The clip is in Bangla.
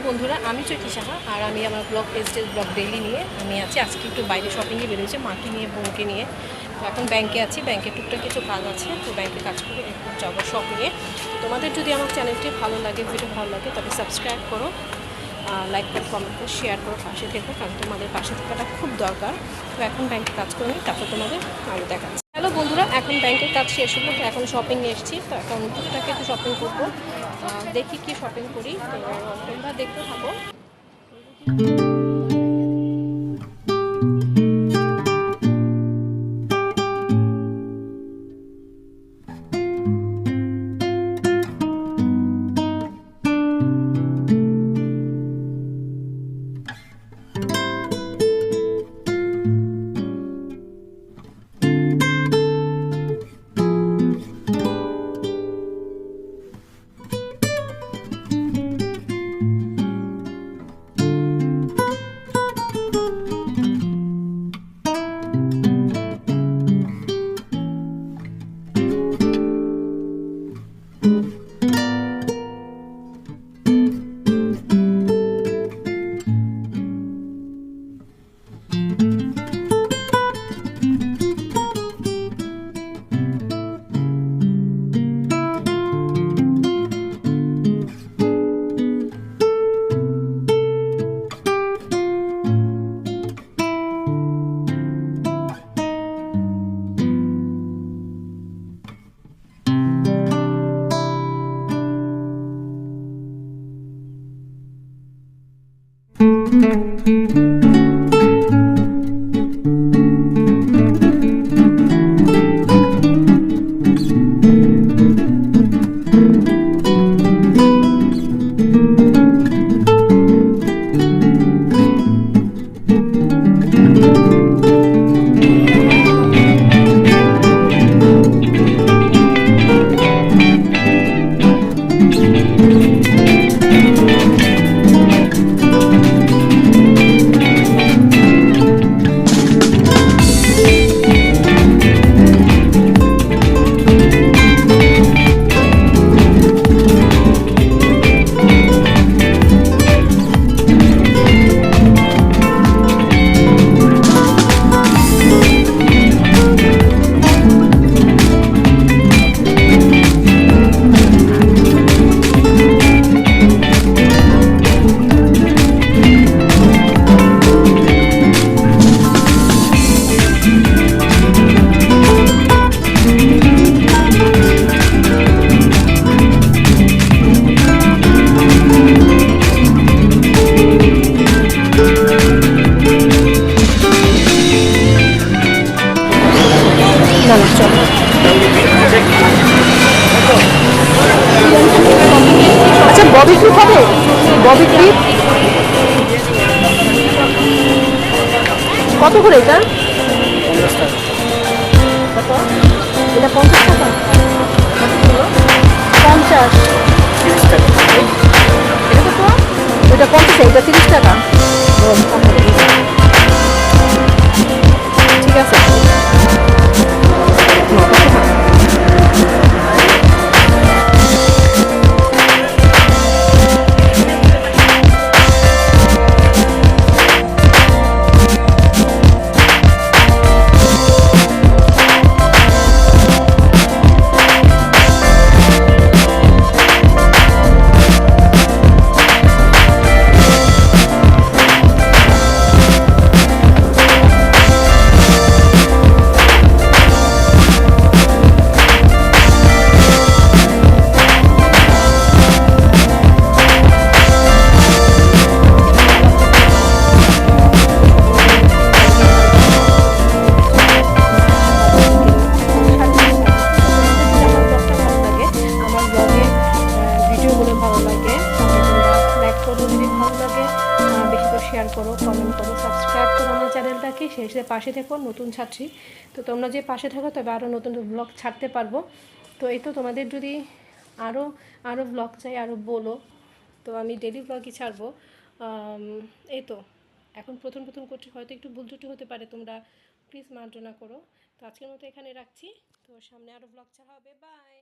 বন্ধুরা, আমি চৈতি সাহা আর আমি আমার ব্লগ পেজের ব্লগ ডেইলি নিয়ে আমি আছি। আজকে একটু বাইরে শপিংয়ে বেরিয়েছে, মাকে নিয়ে বোনকে নিয়ে। তো এখন ব্যাংকে আছি, ব্যাংকে টুকটাক কিছু কাজ আছে, তো ব্যাংকে কাজ করে একটু যাবো শপিংয়ে। তোমাদের যদি আমার চ্যানেলটি ভালো লাগে, ভিডিও ভালো লাগে, তবে সাবস্ক্রাইব করো, লাইক করো, কমেন্ট করো, শেয়ার করো, পাশে থেকো, কারণ তোমাদের পাশে থাকাটা খুব দরকার। তো এখন ব্যাংকে কাজ করে নিই, তারপর তোমাদের আরও দেখাচ্ছি। হ্যালো বন্ধুরা, এখন ব্যাংকের কাজ শেষ হলো, তো এখন শপিংয়ে এসেছি। তো এখন টুকটাক একটু শপিং করবো, দেখি কি শপিং করি। তো তোমরা দেখতে থাকো। আচ্ছা, ববি ক্লিপ হবে? ববি ক্লিপ কত করে এটা? 50 টাকা। কত? এটা 50 টাকা? 50, 30 টাকা। এটা কত? এটা 50, এটা 30 টাকা। ঠিক আছে। শেয়ার করো, কমেন্ট করো, সাবস্ক্রাইব করো আমার চ্যানেলটাকে, সেই সাথে পাশে থেকো। নতুন ছাত্রী তো তোমরা যে পাশে থাকো, তবে আরও নতুন ব্লগ ছাড়তে পারবো। তো এই তো তোমাদের যদি আরও আরও ব্লগ চাই, আরও বলো, তো আমি ডেলি ব্লগই ছাড়বো। এই তো এখন প্রথম প্রথম করছি, হয়তো একটু ভুল ত্রুটি হতে পারে, তোমরা প্লিজ মার্জনা করো। তো আজকের মতো এখানে রাখছি, তো সামনে আরও ব্লগ ছাড়া হবে। বাই।